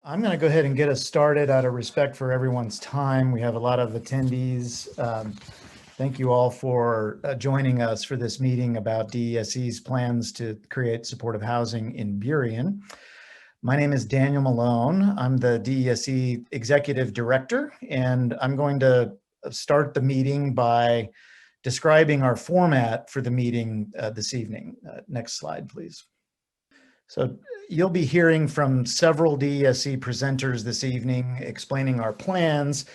I'm going to go ahead and get us started out of respect for everyone's time. We have a lot of attendees. Thank you all for joining us for this meeting about DESC's plans to create supportive housing in Burien. My name is Daniel Malone. I'm the DESC Executive Director, and I'm going to start the meeting by describing our format for the meeting this evening. Next slide, please. So you'll be hearing from several DESC presenters this evening explaining our plans,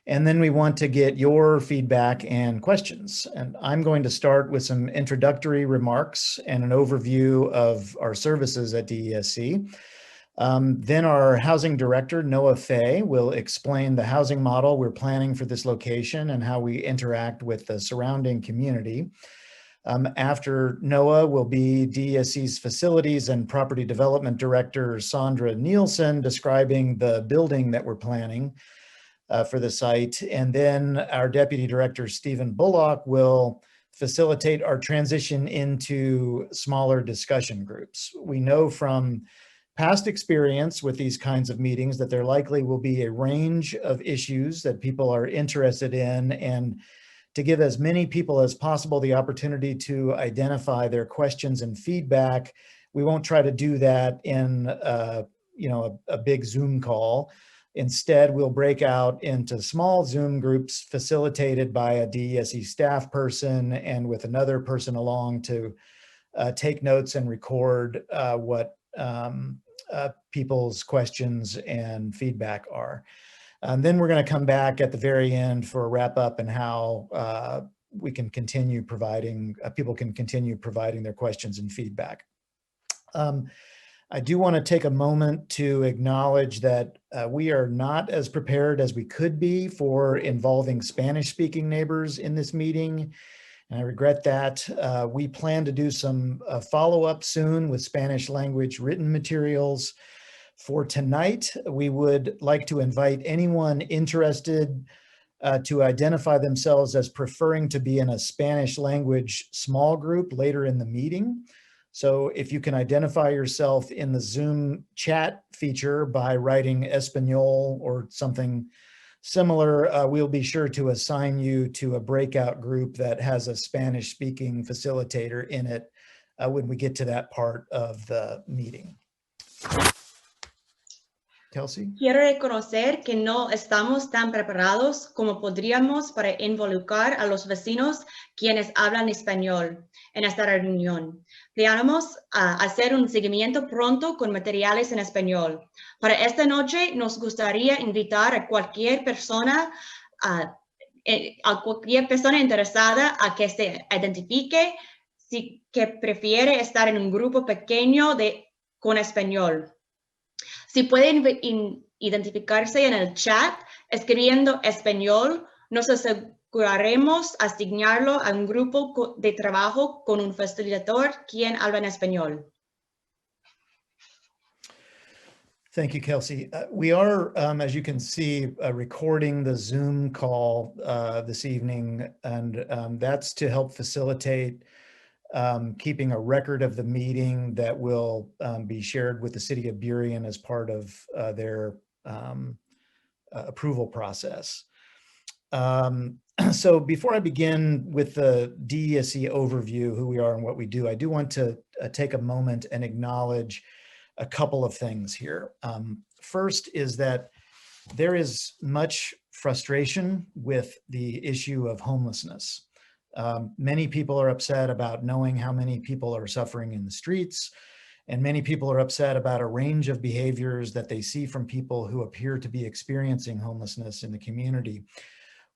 and then we want to get your feedback and questions. And I'm going to start with some introductory remarks and an overview of our services at DESC. Then our housing director, Noah Fay, will explain the housing model we're planning for this location and how we interact with the surrounding community. After Noah will be DESC's Facilities and Property Development Director, Sandra Nielsen, describing the building that we're planning for the site. And then our Deputy Director, Stephen Bullock, will facilitate our transition into smaller discussion groups. We know from past experience with these kinds of meetings that there likely will be a range of issues that people are interested in, and to give as many people as possible the opportunity to identify their questions and feedback, we won't try to do that in a big Zoom call. Instead, we'll break out into small Zoom groups facilitated by a DESC staff person and with another person along to take notes and record what people's questions and feedback are. Then we're going to come back at the very end for a wrap up and how we can continue providing, people can continue providing their questions and feedback. I do want to take a moment to acknowledge that we are not as prepared as we could be for involving Spanish-speaking neighbors in this meeting, and I regret that. We plan to do some follow-up soon with Spanish language written materials. For tonight, we would like to invite anyone interested to identify themselves as preferring to be in a Spanish language small group later in the meeting. So if you can identify yourself in the Zoom chat feature by writing Espanol or something similar, we'll be sure to assign you to a breakout group that has a Spanish-speaking facilitator in it when we get to that part of the meeting. Kelsey? Quiero reconocer que no estamos tan preparados como podríamos para involucrar a los vecinos quienes hablan español en esta reunión. Planeamos hacer un seguimiento pronto con materiales en español. Para esta noche nos gustaría invitar a cualquier persona interesada a que se identifique si que prefiere estar en un grupo pequeño con español. Si pueden identificarse en el chat escribiendo español, nos aseguraremos asignarlo a un grupo de trabajo con un facilitador quien habla en español. Thank you, Kelsey. We are, as you can see, recording the Zoom call this evening, and that's to help facilitate keeping a record of the meeting that will be shared with the City of Burien as part of their approval process. So before I begin with the DESC overview, who we are and what we do, I do want to take a moment and acknowledge a couple of things here. First is that there is much frustration with the issue of homelessness. Many people are upset about knowing how many people are suffering in the streets, and many people are upset about a range of behaviors that they see from people who appear to be experiencing homelessness in the community.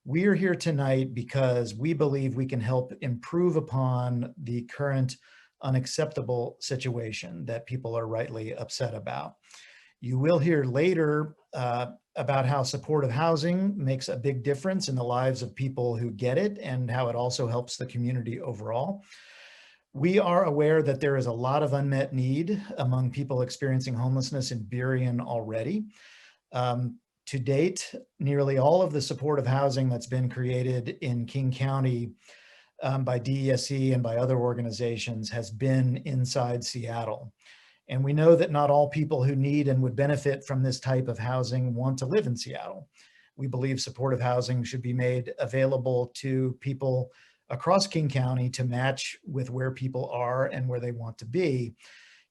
We are here tonight because we believe we can help improve upon the current unacceptable situation that people are rightly upset about. You will hear later about how supportive housing makes a big difference in the lives of people who get it and how it also helps the community overall. We are aware that there is a lot of unmet need among people experiencing homelessness in Burien already. To date, nearly all of the supportive housing that's been created in King County by DESC and by other organizations has been inside Seattle. And we know that not all people who need and would benefit from this type of housing want to live in Seattle. We believe supportive housing should be made available to people across King County to match with where people are and where they want to be.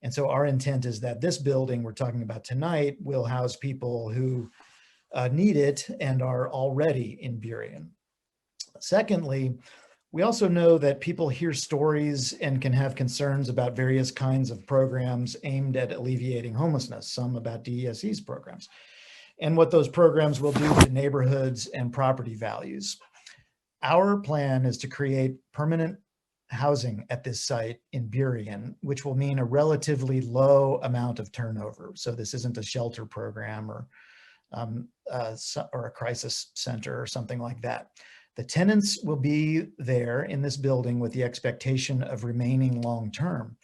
And so our intent is that this building we're talking about tonight will house people who need it and are already in Burien. Secondly, we also know that people hear stories and can have concerns about various kinds of programs aimed at alleviating homelessness, some about DESC's programs, and what those programs will do to neighborhoods and property values. Our plan is to create permanent housing at this site in Burien, which will mean a relatively low amount of turnover. So this isn't a shelter program or a crisis center or something like that. The tenants will be there in this building with the expectation of remaining long-term.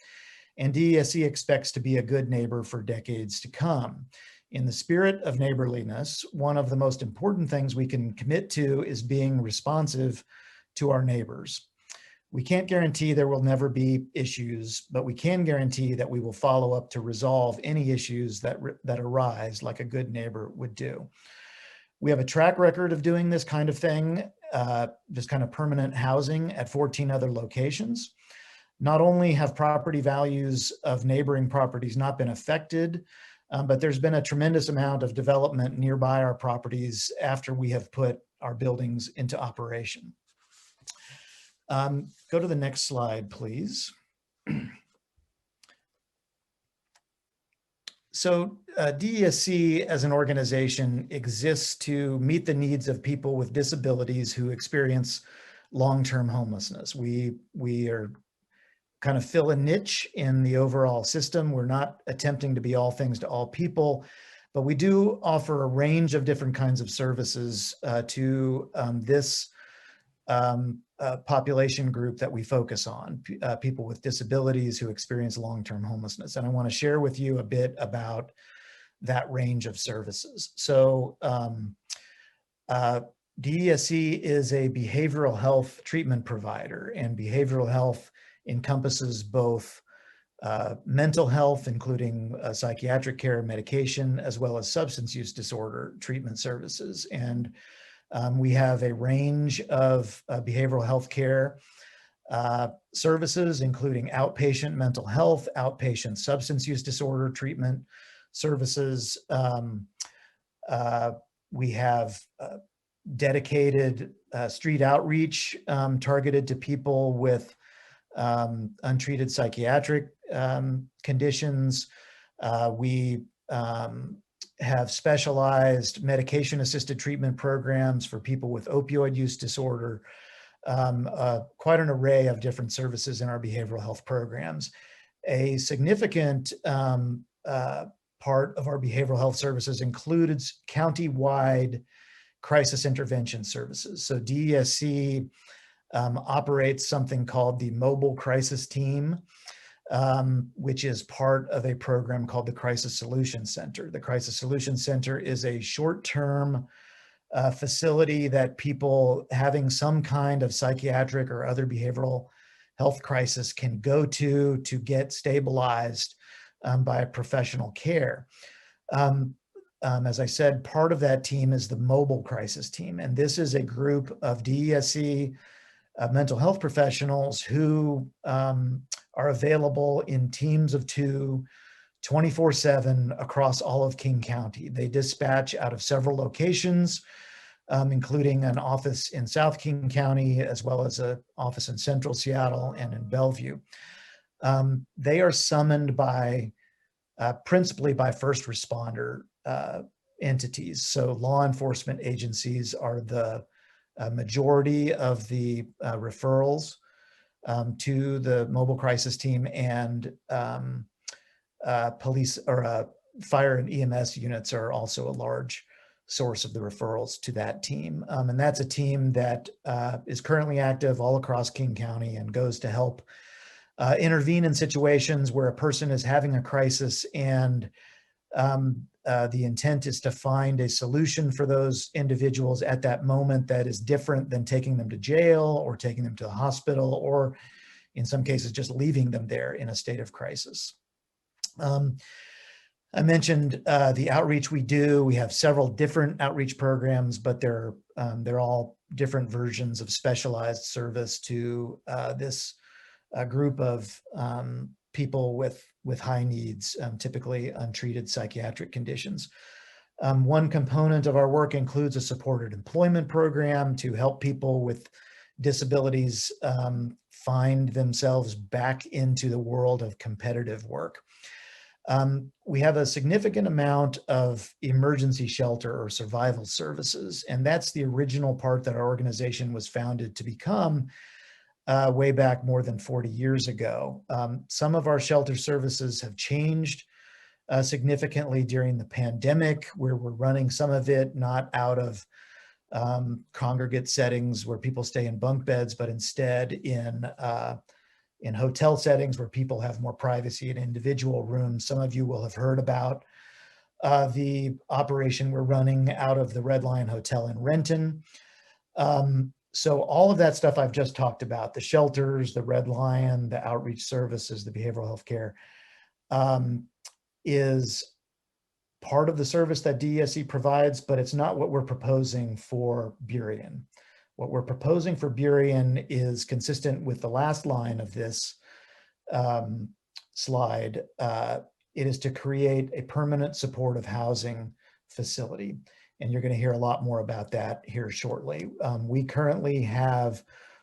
And DESC expects to be a good neighbor for decades to come. In the spirit of neighborliness, one of the most important things we can commit to is being responsive to our neighbors. We can't guarantee there will never be issues, but we can guarantee that we will follow up to resolve any issues that arise like a good neighbor would do. We have a track record of doing this kind of thing, this kind of permanent housing at 14 other locations. Not only have property values of neighboring properties not been affected, but there's been a tremendous amount of development nearby our properties after we have put our buildings into operation. Go to the next slide, please. So DESC as an organization exists to meet the needs of people with disabilities who experience long-term homelessness. We are kind of fill a niche in the overall system. We're not attempting to be all things to all people, but we do offer a range of different kinds of services to this population group that we focus on, people with disabilities who experience long-term homelessness. And I want to share with you a bit about that range of services. So DESC is a behavioral health treatment provider, and behavioral health encompasses both mental health, including psychiatric care, medication, as well as substance use disorder treatment services. And we have a range of behavioral health care services, including outpatient mental health, outpatient substance use disorder treatment services. We have dedicated street outreach targeted to people with untreated psychiatric conditions. We have specialized medication-assisted treatment programs for people with opioid use disorder, quite an array of different services in our behavioral health programs. A significant part of our behavioral health services includes county-wide crisis intervention services. So DESC operates something called the Mobile Crisis Team, which is part of a program called the Crisis Solution Center. The Crisis Solution Center is a short-term facility that people having some kind of psychiatric or other behavioral health crisis can go to get stabilized by professional care. As I said, part of that team is the Mobile Crisis Team, and this is a group of DESC mental health professionals who are available in teams of 2, 24/7 across all of King County. They dispatch out of several locations, including an office in South King County, as well as an office in Central Seattle and in Bellevue. They are summoned by, principally by first responder entities. So law enforcement agencies are the majority of the referrals to the Mobile Crisis Team, and police or fire and EMS units are also a large source of the referrals to that team. And that's a team that is currently active all across King County and goes to help intervene in situations where a person is having a crisis, and the intent is to find a solution for those individuals at that moment that is different than taking them to jail or taking them to the hospital, or in some cases just leaving them there in a state of crisis. I mentioned the outreach we do. We have several different outreach programs, but they're all different versions of specialized service to this group of people with high needs, typically untreated psychiatric conditions. One component of our work includes a supported employment program to help people with disabilities find themselves back into the world of competitive work. We have a significant amount of emergency shelter or survival services, and that's the original part that our organization was founded to become way back more than 40 years ago. Some of our shelter services have changed significantly during the pandemic, where we're running some of it not out of congregate settings where people stay in bunk beds, but instead in hotel settings where people have more privacy in individual rooms. Some of you will have heard about the operation we're running out of the Red Lion Hotel in Renton. So all of that stuff I've just talked about, the shelters, the Red Lion, the outreach services, the behavioral health care, is part of the service that DESC provides, but it's not what we're proposing for Burien. What we're proposing for Burien is consistent with the last line of this slide. It is to create a permanent supportive housing facility. And you're going to hear a lot more about that here shortly. We currently have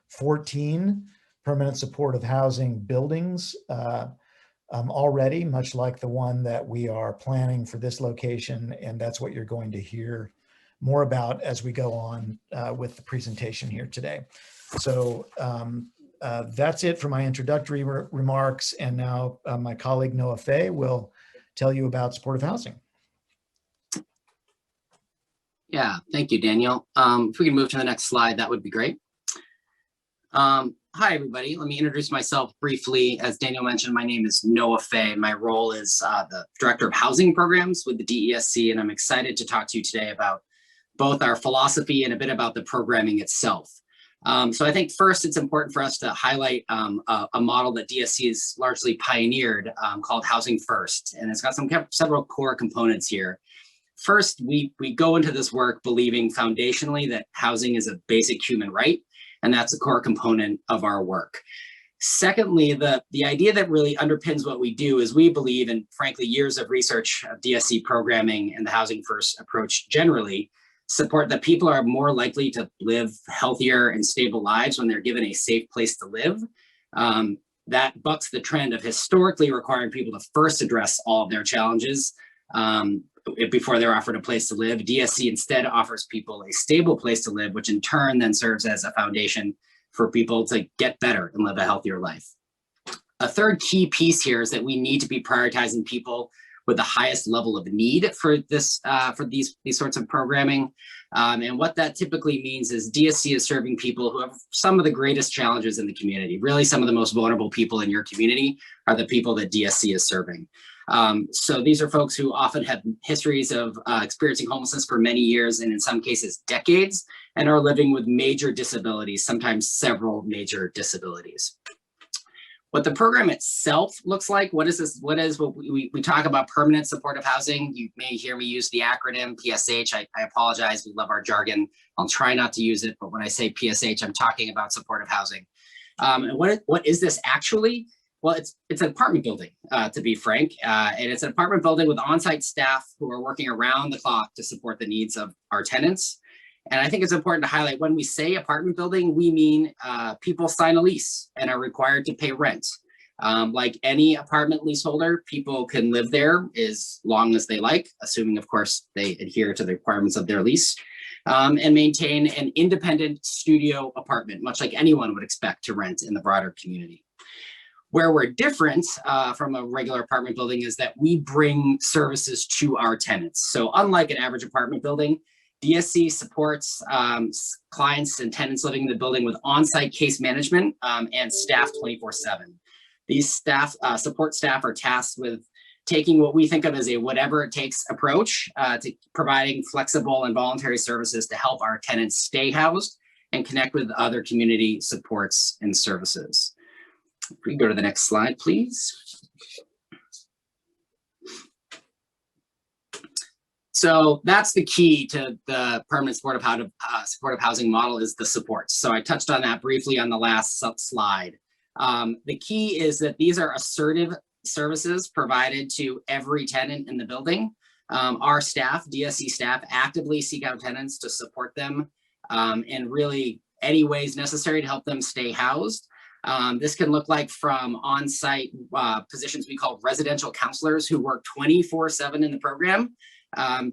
14 permanent supportive housing buildings already, much like the one that we are planning for this location. And that's what you're going to hear more about as we go on with the presentation here today. So that's it for my introductory remarks. And now my colleague Noah Fay will tell you about supportive housing. Yeah, thank you, Daniel. If we can move to the next slide, that would be great. Hi, everybody. Let me introduce myself briefly. As Daniel mentioned, my name is Noah Fay. My role is the Director of Housing Programs with the DESC, and I'm excited to talk to you today about both our philosophy and a bit about the programming itself. So I think first it's important for us to highlight a model that DESC has largely pioneered called Housing First, and it's got several core components here. First, we go into this work believing foundationally that housing is a basic human right, and that's a core component of our work. Secondly, the idea that really underpins what we do is we believe, and frankly, years of research of DESC programming and the Housing First approach generally support that people are more likely to live healthier and stable lives when they're given a safe place to live. That bucks the trend of historically requiring people to first address all of their challenges before they're offered a place to live. DESC instead offers people a stable place to live, which in turn then serves as a foundation for people to get better and live a healthier life. A third key piece here is that we need to be prioritizing people with the highest level of need for this, for these sorts of programming. And what that typically means is DESC is serving people who have some of the greatest challenges in the community. Really, some of the most vulnerable people in your community are the people that DESC is serving. So these are folks who often have histories of experiencing homelessness for many years, and in some cases decades, and are living with major disabilities, sometimes several major disabilities. What the program itself looks like, what we talk about permanent supportive housing. You may hear me use the acronym PSH. I apologize, we love our jargon. I'll try not to use it, but when I say PSH, I'm talking about supportive housing. And what is this actually? Well, it's an apartment building, to be frank, and it's an apartment building with on-site staff who are working around the clock to support the needs of our tenants. And I think it's important to highlight when we say apartment building, we mean people sign a lease and are required to pay rent. Like any apartment leaseholder, people can live there as long as they like, assuming, of course, they adhere to the requirements of their lease, and maintain an independent studio apartment, much like anyone would expect to rent in the broader community. Where we're different from a regular apartment building is that we bring services to our tenants. So unlike an average apartment building, DESC supports clients and tenants living in the building with on-site case management and staff 24/7. These support staff are tasked with taking what we think of as a whatever it takes approach to providing flexible and voluntary services to help our tenants stay housed and connect with other community supports and services. If we go to the next slide, please. So that's the key to the permanent supportive housing model, is the supports. So I touched on that briefly on the last slide. The key is that these are assertive services provided to every tenant in the building. Our staff, DSC staff, actively seek out tenants to support them in really any ways necessary to help them stay housed. This can look like from on-site positions we call residential counselors, who work 24/7 in the program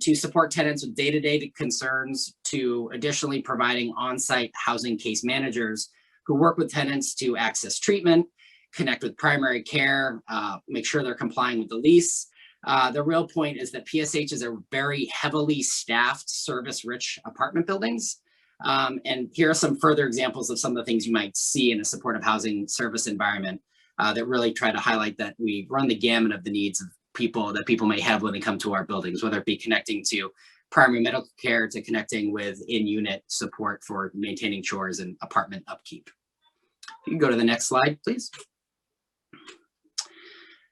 to support tenants with day-to-day concerns, to additionally providing on-site housing case managers who work with tenants to access treatment, connect with primary care, make sure they're complying with the lease. The real point is that PSHs are very heavily staffed, service-rich apartment buildings. And here are some further examples of some of the things you might see in a supportive housing service environment that really try to highlight that we run the gamut of the needs of people that people may have when they come to our buildings, whether it be connecting to primary medical care to connecting with in-unit support for maintaining chores and apartment upkeep. You can go to the next slide, please.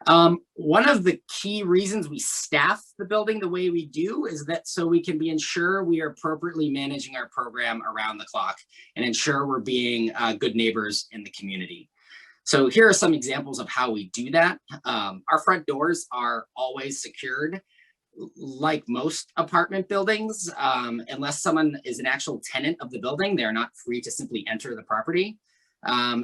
One of the key reasons we staff the building the way we do is that so we can ensure we are appropriately managing our program around the clock and ensure we're being good neighbors in the community. So here are some examples of how we do that. Our front doors are always secured. Like most apartment buildings, unless someone is an actual tenant of the building, they're not free to simply enter the property.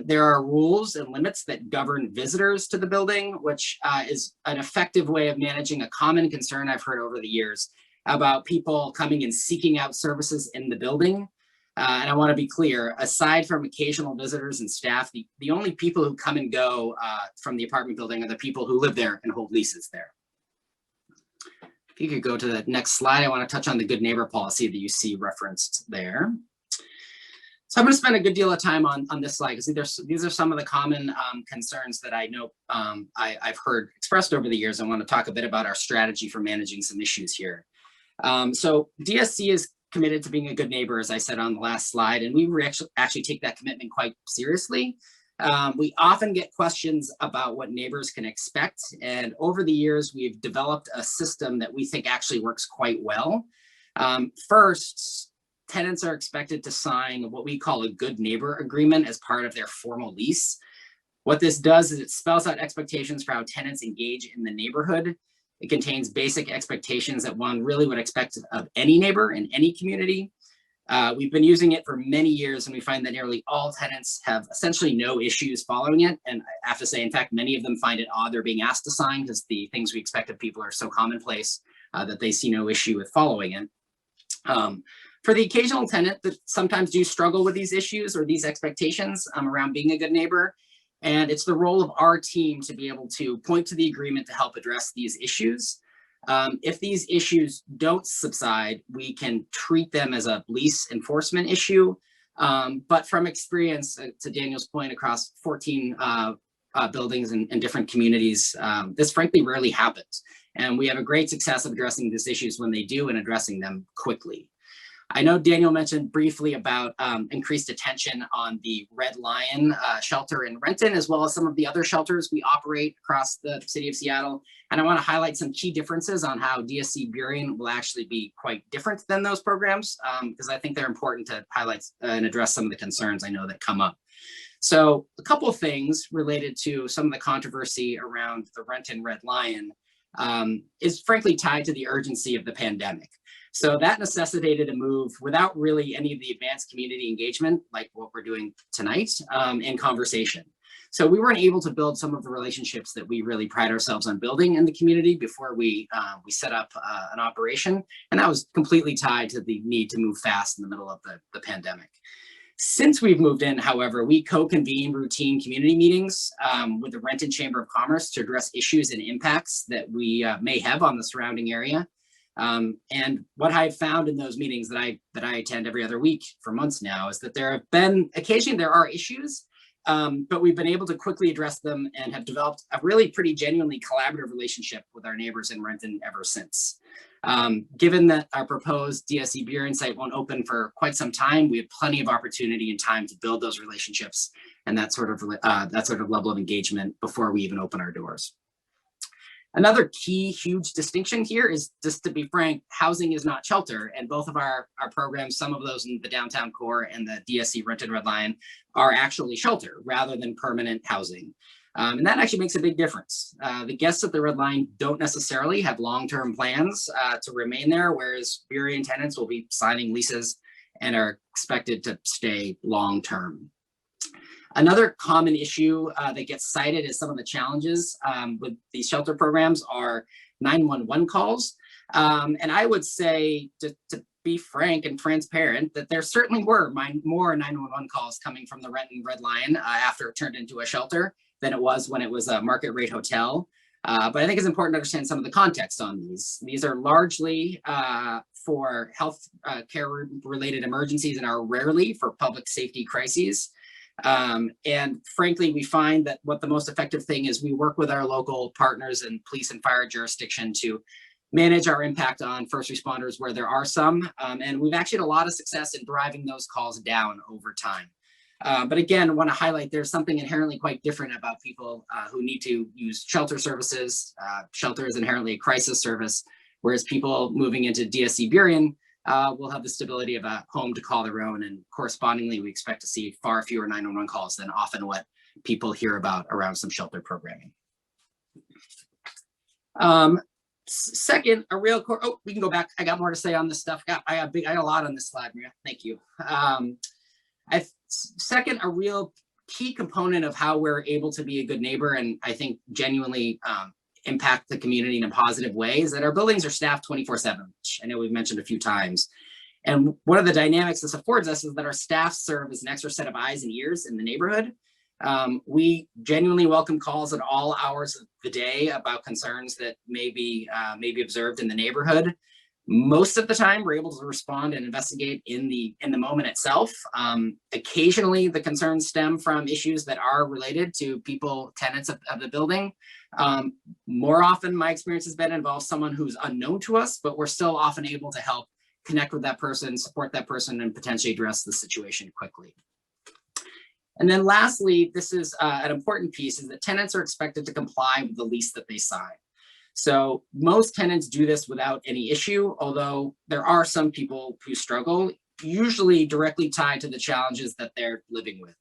There are rules and limits that govern visitors to the building, which is an effective way of managing a common concern I've heard over the years about people coming and seeking out services in the building. And I want to be clear, aside from occasional visitors and staff, the only people who come and go from the apartment building are the people who live there and hold leases there. If you could go to the next slide, I want to touch on the good neighbor policy that you see referenced there. So I'm going to spend a good deal of time on this slide because these are some of the common concerns that I know I've heard expressed over the years. I want to talk a bit about our strategy for managing some issues here. So DSC is committed to being a good neighbor, as I said on the last slide, and we actually take that commitment quite seriously. We often get questions about what neighbors can expect, and over the years, we've developed a system that we think actually works quite well. First, tenants are expected to sign what we call a good neighbor agreement as part of their formal lease. What this does is it spells out expectations for how tenants engage in the neighborhood. It contains basic expectations that one really would expect of any neighbor in any community. We've been using it for many years, and we find that nearly all tenants have essentially no issues following it. And I have to say, in fact, many of them find it odd they're being asked to sign because the things we expect of people are so commonplace that they see no issue with following it. For the occasional tenant that sometimes do struggle with these issues or these expectations around being a good neighbor, and it's the role of our team to be able to point to the agreement to help address these issues. If these issues don't subside, we can treat them as a lease enforcement issue. But from experience, to Daniel's point, across 14 buildings in different communities, this frankly rarely happens. And we have a great success of addressing these issues when they do and addressing them quickly. I know Daniel mentioned briefly about increased attention on the Red Lion shelter in Renton, as well as some of the other shelters we operate across the city of Seattle. And I want to highlight some key differences on how DESC Burien will actually be quite different than those programs, because I think they're important to highlight and address some of the concerns I know that come up. So a couple of things related to some of the controversy around the Renton Red Lion is frankly tied to the urgency of the pandemic. So that necessitated a move without really any of the advanced community engagement, like what we're doing tonight, and conversation. So we weren't able to build some of the relationships that we really pride ourselves on building in the community before we set up an operation. And that was completely tied to the need to move fast in the middle of the pandemic. Since we've moved in, however, we co-convene routine community meetings with the Renton Chamber of Commerce to address issues and impacts that we may have on the surrounding area. And what I've found in those meetings that I attend every other week for months now is that there have been occasionally there are issues, but we've been able to quickly address them and have developed a really pretty genuinely collaborative relationship with our neighbors in Renton ever since. Given that our proposed DESC Burien site won't open for quite some time, we have plenty of opportunity and time to build those relationships and that sort of level of engagement before we even open our doors. Another key huge distinction here is, just to be frank, housing is not shelter, and both of our programs, some of those in the downtown core and the DSC Rented Red Line, are actually shelter rather than permanent housing. And that actually makes a big difference. The guests at the Red Line don't necessarily have long-term plans to remain there, whereas Burien tenants will be signing leases and are expected to stay long-term. Another common issue that gets cited as some of the challenges with these shelter programs are 911 calls. And I would say, to be frank and transparent, that there certainly were more 911 calls coming from the Red Line after it turned into a shelter than it was when it was a market rate hotel. But I think it's important to understand some of the context on these. These are largely for health care related emergencies and are rarely for public safety crises. And frankly, we find that what the most effective thing is, we work with our local partners and police and fire jurisdiction to manage our impact on first responders where there are some. And we've actually had a lot of success in driving those calls down over time. But again, I want to highlight there's something inherently quite different about people who need to use shelter services. Shelter is inherently a crisis service, whereas people moving into DSC Burien will have the stability of a home to call their own, and correspondingly, we expect to see far fewer 911 calls than often what people hear about around some shelter programming. Second, we can go back. I got more to say on this stuff. I got a lot on this slide, Maria. Thank you. Second, a real key component of how we're able to be a good neighbor, and I think genuinely impact the community in a positive way, is that our buildings are staffed 24/7, which I know we've mentioned a few times. And one of the dynamics this affords us is that our staff serve as an extra set of eyes and ears in the neighborhood. We genuinely welcome calls at all hours of the day about concerns that may be observed in the neighborhood. Most of the time, we're able to respond and investigate in the moment itself. Occasionally, the concerns stem from issues that are related to people, tenants of the building. More often, my experience has been involves someone who's unknown to us, but we're still often able to help connect with that person, support that person, and potentially address the situation quickly. And then lastly, this is an important piece, is that tenants are expected to comply with the lease that they sign. So most tenants do this without any issue, although there are some people who struggle, usually directly tied to the challenges that they're living with.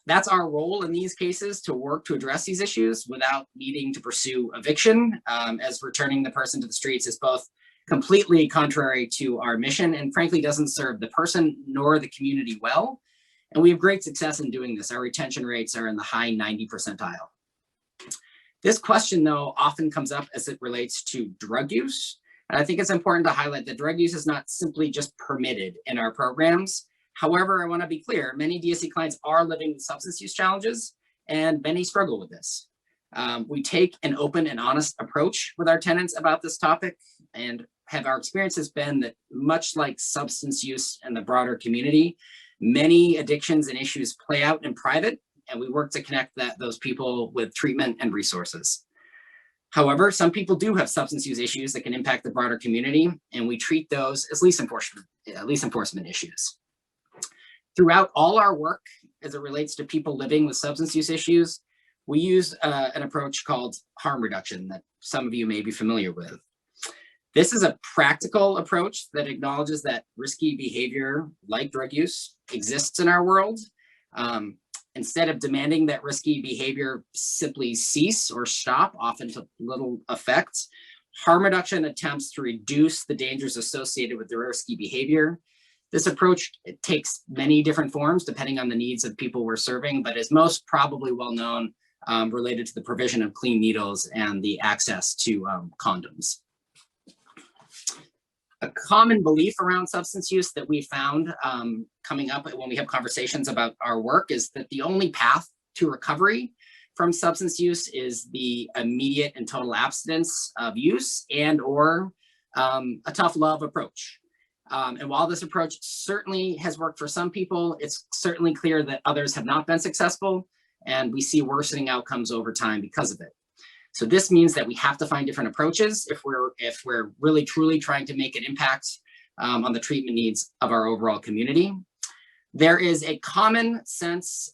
That's our role in these cases, to work to address these issues without needing to pursue eviction, as returning the person to the streets is both completely contrary to our mission and frankly doesn't serve the person nor the community well. And we have great success in doing this. Our retention rates are in the high 90 percentile. This question, though, often comes up as it relates to drug use. And I think it's important to highlight that drug use is not simply just permitted in our programs. However, I want to be clear, many DSC clients are living with substance use challenges, and many struggle with this. We take an open and honest approach with our tenants about this topic, and our experience has been that, much like substance use and the broader community, many addictions and issues play out in private, and we work to connect those people with treatment and resources. However, some people do have substance use issues that can impact the broader community, and we treat those as lease enforcement issues. Throughout all our work, as it relates to people living with substance use issues, we use an approach called harm reduction that some of you may be familiar with. This is a practical approach that acknowledges that risky behavior like drug use exists in our world. Instead of demanding that risky behavior simply cease or stop, often to little effect, harm reduction attempts to reduce the dangers associated with the risky behavior. This approach, it takes many different forms depending on the needs of people we're serving, but is most probably well known related to the provision of clean needles and the access to condoms. A common belief around substance use that we found coming up when we have conversations about our work is that the only path to recovery from substance use is the immediate and total abstinence of use and/or a tough love approach. And while this approach certainly has worked for some people, it's certainly clear that others have not been successful, and we see worsening outcomes over time because of it. So this means that we have to find different approaches if we're really truly trying to make an impact on the treatment needs of our overall community. There is a common sense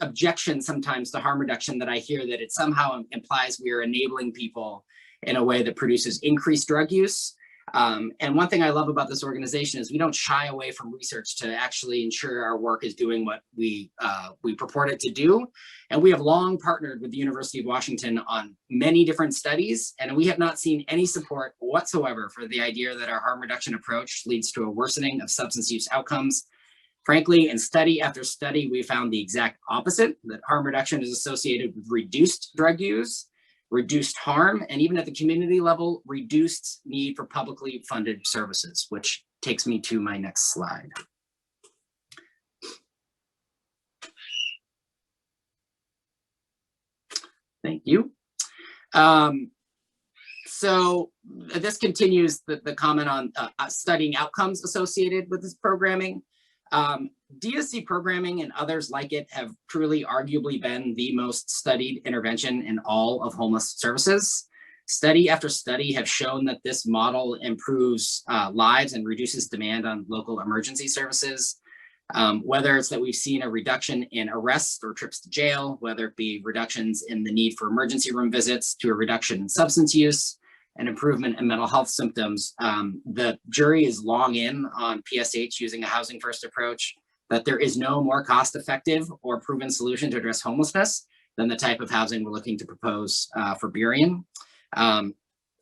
objection sometimes to harm reduction that I hear, that it somehow implies we are enabling people in a way that produces increased drug use. And one thing I love about this organization is we don't shy away from research to actually ensure our work is doing what we purport it to do. And we have long partnered with the University of Washington on many different studies, and we have not seen any support whatsoever for the idea that our harm reduction approach leads to a worsening of substance use outcomes. Frankly, in study after study, we found the exact opposite, that harm reduction is associated with reduced drug use, reduced harm, and even at the community level, reduced need for publicly funded services, which takes me to my next slide. Thank you. So this continues the comment on studying outcomes associated with this programming. DESC programming and others like it have truly arguably been the most studied intervention in all of homeless services. Study after study have shown that this model improves lives and reduces demand on local emergency services. Whether it's that we've seen a reduction in arrests or trips to jail, whether it be reductions in the need for emergency room visits, to a reduction in substance use, and improvement in mental health symptoms. The jury is long in on PSH using a housing first approach, that there is no more cost effective or proven solution to address homelessness than the type of housing we're looking to propose for Burien.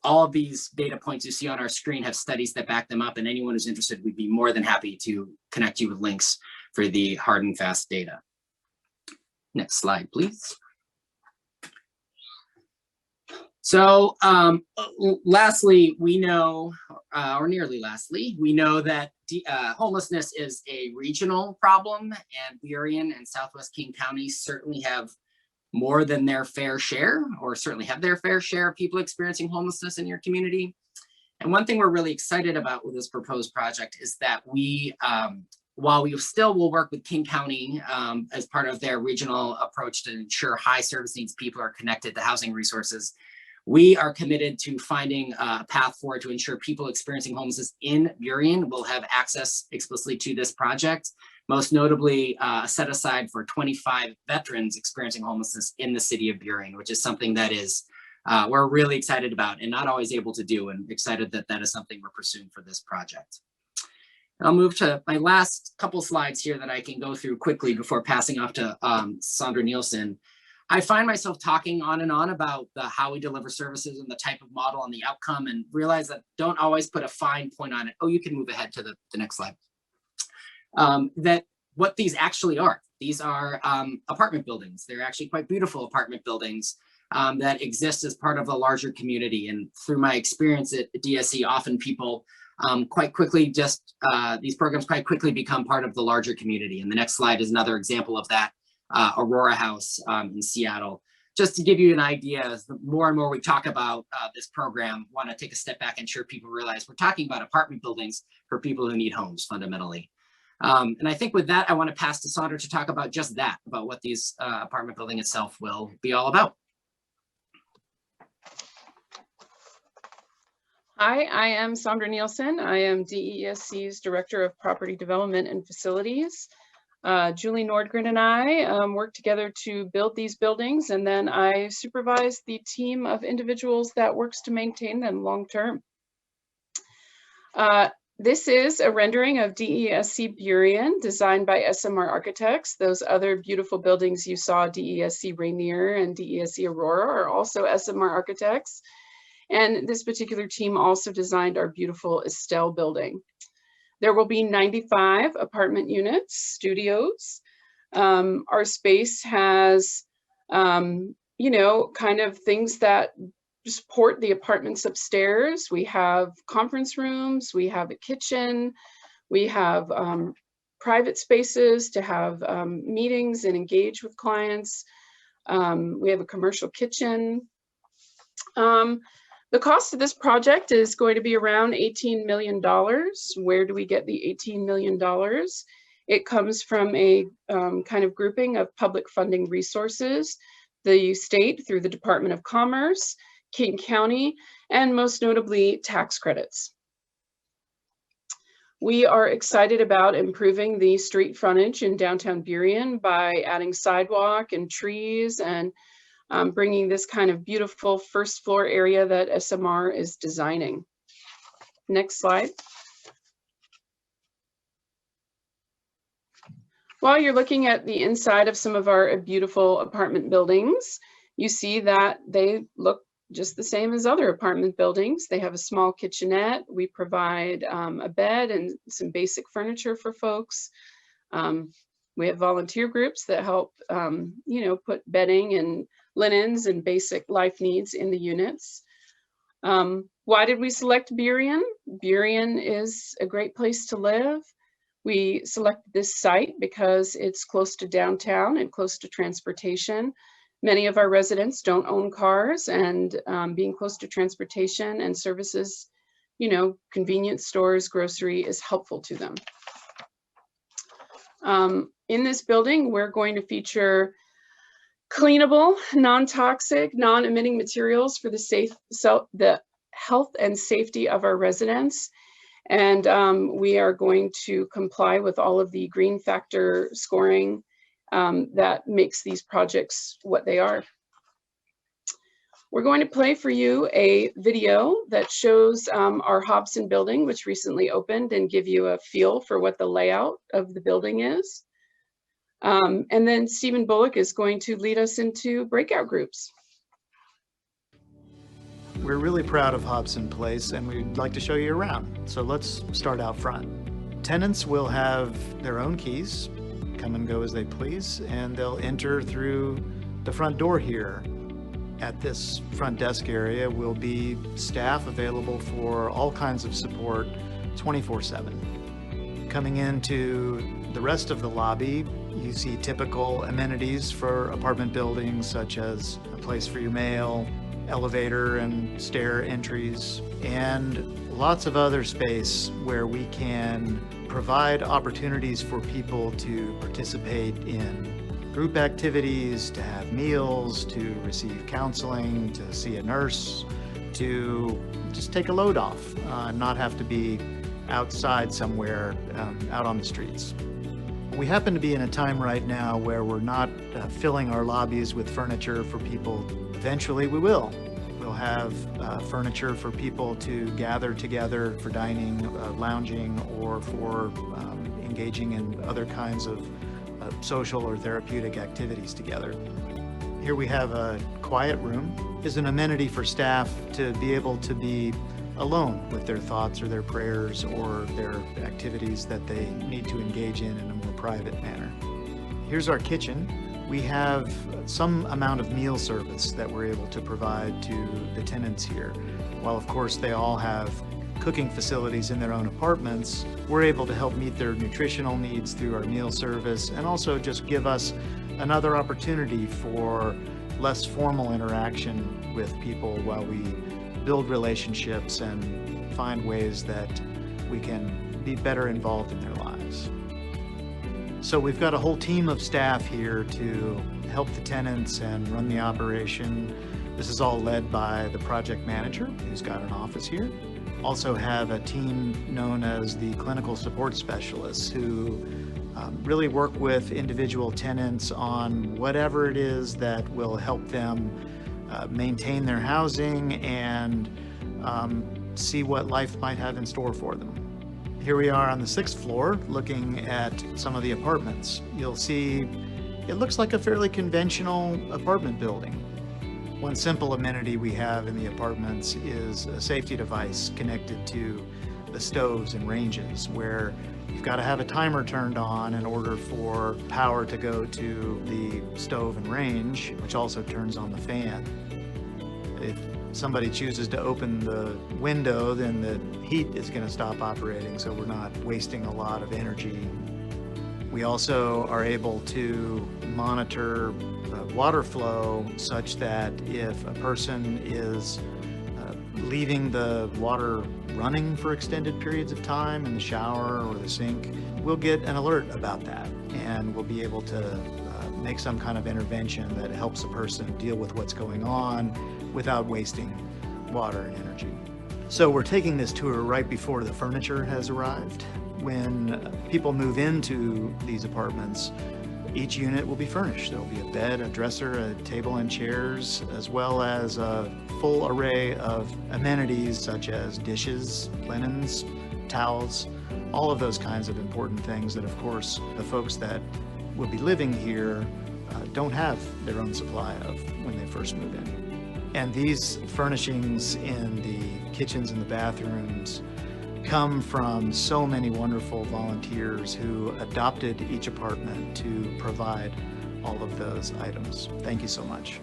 All of these data points you see on our screen have studies that back them up, and anyone who's interested, we'd be more than happy to connect you with links for the hard and fast data. Next slide, please. So lastly, we know, or nearly lastly, we know that homelessness is a regional problem, and Burien and Southwest King counties certainly have more than their fair share, or certainly have their fair share of people experiencing homelessness in your community. And one thing we're really excited about with this proposed project is that we, while we still will work with King County as part of their regional approach to ensure high service needs people are connected to housing resources, we are committed to finding a path forward to ensure people experiencing homelessness in Burien will have access explicitly to this project. Most notably, set aside for 25 veterans experiencing homelessness in the city of Burien, which is something that is we're really excited about and not always able to do, and excited that that is something we're pursuing for this project. I'll move to my last couple slides here that I can go through quickly before passing off to Sandra Nielsen. I find myself talking on and on about how we deliver services and the type of model and the outcome, and realize that don't always put a fine point on it. Oh, you can move ahead to the next slide. That what these actually are. These are apartment buildings. They're actually quite beautiful apartment buildings that exist as part of a larger community. And through my experience at DESC, often people quite quickly these programs quite quickly become part of the larger community. And the next slide is another example of that. Aurora House in Seattle. Just to give you an idea, as the more and more we talk about this program, want to take a step back and ensure people realize we're talking about apartment buildings for people who need homes fundamentally. And I think with that, I want to pass to Sandra to talk about just that, about what these apartment building itself will be all about. Hi, I am Sandra Nielsen. I am DESC's Director of Property Development and Facilities. Julie Nordgren and I work together to build these buildings, and then I supervise the team of individuals that works to maintain them long term. This is a rendering of DESC Burien, designed by SMR Architects. Those other beautiful buildings you saw, DESC Rainier and DESC Aurora, are also SMR Architects. And this particular team also designed our beautiful Estelle building. There will be 95 apartment units, studios. Our space has, you know, kind of things that support the apartments upstairs. We have conference rooms, we have a kitchen, we have private spaces to have meetings and engage with clients. We have a commercial kitchen. The cost of this project is going to be around $18 million. Where do we get the $18 million? It comes from a kind of grouping of public funding resources, the state through the Department of Commerce, King County, and most notably tax credits. We are excited about improving the street frontage in downtown Burien by adding sidewalk and trees and bringing this kind of beautiful first floor area that SMR is designing. Next slide. While you're looking at the inside of some of our beautiful apartment buildings, you see that they look just the same as other apartment buildings. They have a small kitchenette. We provide a bed and some basic furniture for folks. We have volunteer groups that help, you know, put bedding and linens and basic life needs in the units. Why did we select Burien? Burien is a great place to live. We selected this site because it's close to downtown and close to transportation. Many of our residents don't own cars, and being close to transportation and services, you know, convenience stores, grocery is helpful to them. In this building, we're going to feature cleanable, non-toxic, non-emitting materials for the health and safety of our residents. And we are going to comply with all of the green factor scoring that makes these projects what they are. We're going to play for you a video that shows our Hobson building, which recently opened, and give you a feel for what the layout of the building is. And then Stephen Bullock is going to lead us into breakout groups. We're really proud of Hobson Place and we'd like to show you around. So let's start out front. Tenants will have their own keys, come and go as they please, and they'll enter through the front door here. At this front desk area will be staff available for all kinds of support 24/7. Coming into the rest of the lobby, you see typical amenities for apartment buildings such as a place for your mail, elevator and stair entries, and lots of other space where we can provide opportunities for people to participate in group activities, to have meals, to receive counseling, to see a nurse, to just take a load off, not have to be outside somewhere out on the streets. We happen to be in a time right now where we're not filling our lobbies with furniture for people. Eventually we will. We'll have furniture for people to gather together for dining, lounging, or for engaging in other kinds of social or therapeutic activities together. Here we have a quiet room. Is an amenity for staff to be able to be alone with their thoughts or their prayers or their activities that they need to engage in a more private manner. Here's our kitchen. We have some amount of meal service that we're able to provide to the tenants here. While of course they all have cooking facilities in their own apartments, we're able to help meet their nutritional needs through our meal service and also just give us another opportunity for less formal interaction with people while we build relationships and find ways that we can be better involved in their lives. So we've got a whole team of staff here to help the tenants and run the operation. This is all led by the project manager, who's got an office here. Also have a team known as the clinical support specialists who really work with individual tenants on whatever it is that will help them maintain their housing and see what life might have in store for them. Here we are on the 6th floor looking at some of the apartments. You'll see it looks like a fairly conventional apartment building. One simple amenity we have in the apartments is a safety device connected to the stoves and ranges where you've got to have a timer turned on in order for power to go to the stove and range, which also turns on the fan. If somebody chooses to open the window, then the heat is going to stop operating, so we're not wasting a lot of energy. We also are able to monitor water flow such that if a person is leaving the water running for extended periods of time in the shower or the sink, we'll get an alert about that and we'll be able to make some kind of intervention that helps a person deal with what's going on without wasting water and energy. So we're taking this tour right before the furniture has arrived. when people move into these apartments, each unit will be furnished. There will be a bed, a dresser, a table and chairs, as well as a full array of amenities such as dishes, linens, towels, all of those kinds of important things that, of course, the folks that will be living here don't have their own supply of when they first move in. And these furnishings in the kitchens and the bathrooms come from so many wonderful volunteers who adopted each apartment to provide all of those items. Thank you so much.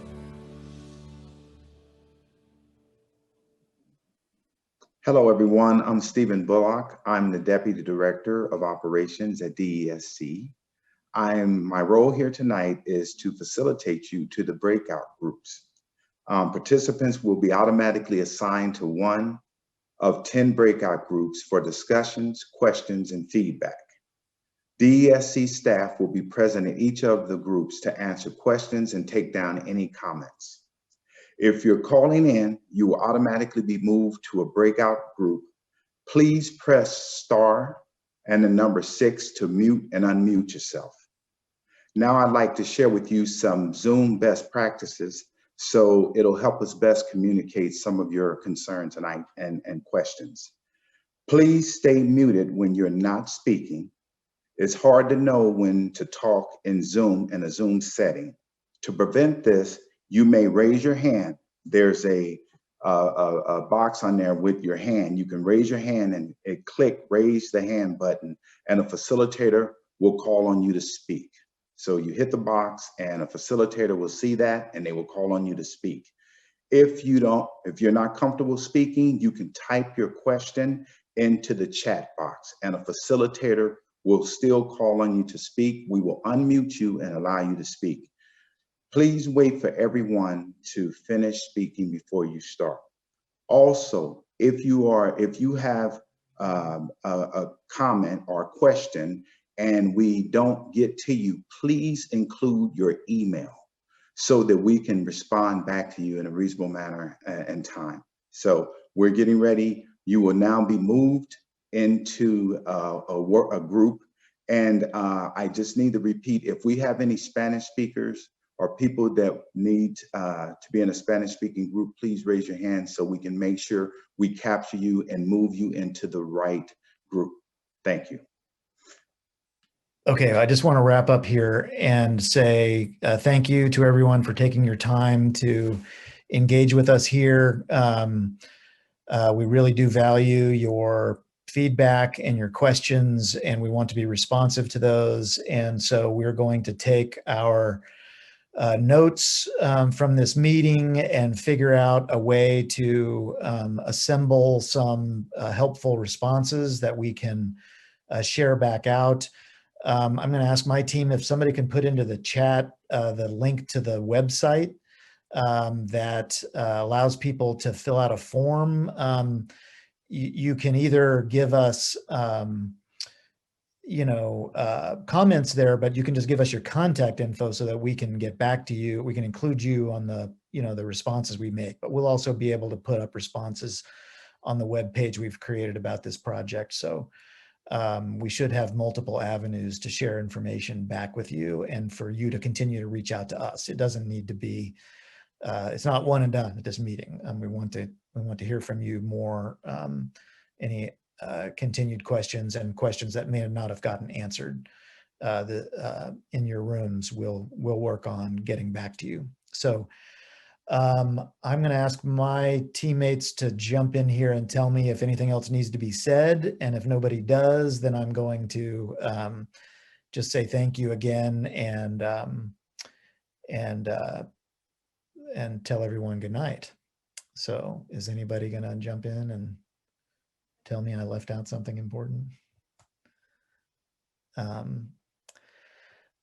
Hello, everyone. I'm Stephen Bullock. I'm the Deputy Director of Operations at DESC. My role here tonight is to facilitate you to the breakout groups. Participants will be automatically assigned to one of 10 breakout groups for discussions, questions, and feedback. DESC staff will be present in each of the groups to answer questions and take down any comments. If you're calling in, you will automatically be moved to a breakout group. Please press star and the number 6 to mute and unmute yourself. Now I'd like to share with you some Zoom best practices so it'll help us best communicate some of your concerns and questions. Please stay muted when you're not speaking. It's hard to know when to talk in a Zoom setting. To prevent this, you may raise your hand. There's a box on there with your hand. You can raise your hand and click raise the hand button, and a facilitator will call on you to speak. So you hit the box and a facilitator will see that and they will call on you to speak. If you're not comfortable speaking, you can type your question into the chat box and a facilitator will still call on you to speak. We will unmute you and allow you to speak. Please wait for everyone to finish speaking before you start. Also, if you have a comment or a question and we don't get to you, please include your email so that we can respond back to you in a reasonable manner and time. So we're getting ready. You will now be moved into a group. And I just need to repeat, if we have any Spanish speakers or people that need to be in a Spanish speaking group, please raise your hand so we can make sure we capture you and move you into the right group. Thank you. Okay, I just want to wrap up here and say thank you to everyone for taking your time to engage with us here. We really do value your feedback and your questions, and we want to be responsive to those. And so we're going to take our notes from this meeting and figure out a way to assemble some helpful responses that we can share back out. I'm going to ask my team if somebody can put into the chat the link to the website that allows people to fill out a form. You can either give us, comments there, but you can just give us your contact info so that we can get back to you. We can include you on the responses we make, but we'll also be able to put up responses on the web page we've created about this project. So we should have multiple avenues to share information back with you and for you to continue to reach out to us. It doesn't need to be, it's not one and done at this meeting. We want to hear from you more, any continued questions and questions that may not have gotten answered in your rooms. We'll work on getting back to you. So I'm going to ask my teammates to jump in here and tell me if anything else needs to be said. And if nobody does, then I'm going to just say thank you again and tell everyone good night. So is anybody going to jump in and tell me I left out something important?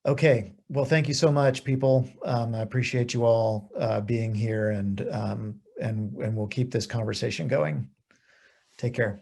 Okay, well, thank you so much, people. I appreciate you all being here, and we'll keep this conversation going. Take care.